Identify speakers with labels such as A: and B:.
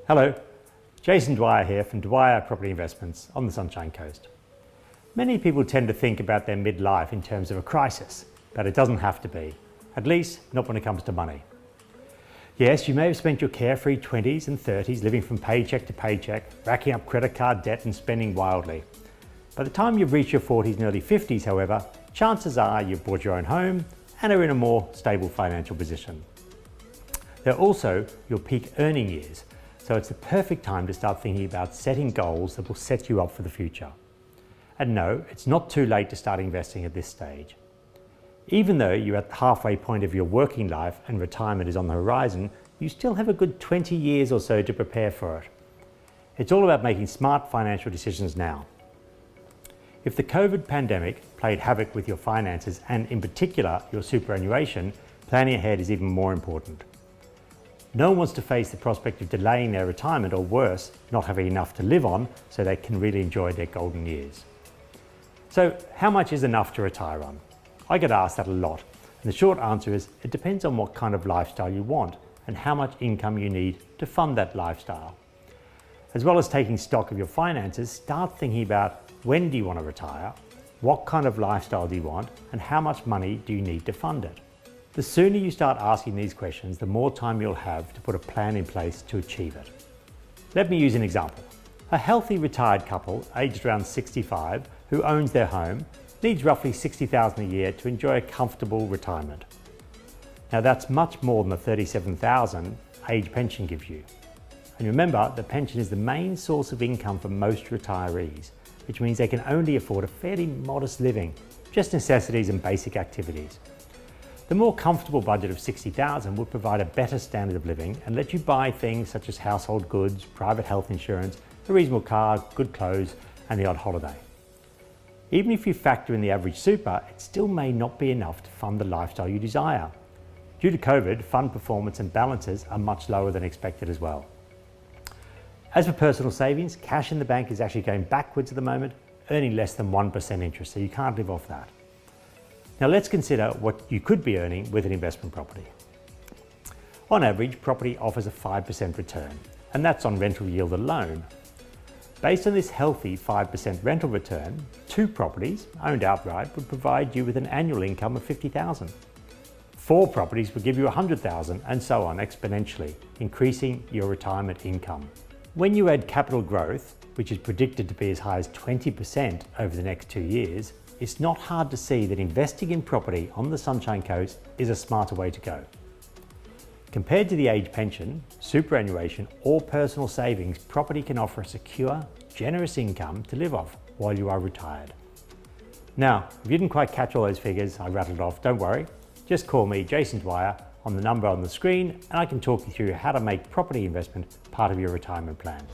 A: Hello, Jason Dwyer here from Dwyer Property Investments on the Sunshine Coast. Many people tend to think about their midlife in terms of a crisis, but it doesn't have to be, at least not when it comes to money. Yes, you may have spent your carefree 20s and 30s living from paycheck to paycheck, racking up credit card debt and spending wildly. By the time you've reached your 40s and early 50s, however, chances are you've bought your own home and are in a more stable financial position. They're also your peak earning years, so it's the perfect time to start thinking about setting goals that will set you up for the future. And no, it's not too late to start investing at this stage. Even though you're at the halfway point of your working life and retirement is on the horizon, you still have a good 20 years or so to prepare for it. It's all about making smart financial decisions now. If the COVID pandemic played havoc with your finances and in particular your superannuation, planning ahead is even more important. No one wants to face the prospect of delaying their retirement or worse, not having enough to live on so they can really enjoy their golden years. So how much is enough to retire on? I get asked that a lot, and the short answer is it depends on what kind of lifestyle you want and how much income you need to fund that lifestyle. As well as taking stock of your finances, start thinking about when do you want to retire, what kind of lifestyle do you want, and how much money do you need to fund it. The sooner you start asking these questions, the more time you'll have to put a plan in place to achieve it. Let me use an example. A healthy retired couple aged around 65 who owns their home needs roughly $60,000 a year to enjoy a comfortable retirement. Now that's much more than the $37,000 age pension gives you. And remember, the pension is the main source of income for most retirees, which means they can only afford a fairly modest living, just necessities and basic activities. The more comfortable budget of $60,000 would provide a better standard of living and let you buy things such as household goods, private health insurance, a reasonable car, good clothes, and the odd holiday. Even if you factor in the average super, it still may not be enough to fund the lifestyle you desire. Due to COVID, fund performance and balances are much lower than expected as well. As for personal savings, cash in the bank is actually going backwards at the moment, earning less than 1% interest, so you can't live off that. Now let's consider what you could be earning with an investment property. On average, property offers a 5% return, and that's on rental yield alone. Based on this healthy 5% rental return, 2 properties owned outright would provide you with an annual income of $50,000. 4 properties would give you $100,000 and so on exponentially, increasing your retirement income. When you add capital growth, which is predicted to be as high as 20% over the next 2 years, it's not hard to see that investing in property on the Sunshine Coast is a smarter way to go. Compared to the age pension, superannuation, or personal savings, property can offer a secure, generous income to live off while you are retired. Now, if you didn't quite catch all those figures I rattled off, don't worry. Just call me, Jason Dwyer, on the number on the screen, and I can talk you through how to make property investment part of your retirement plan.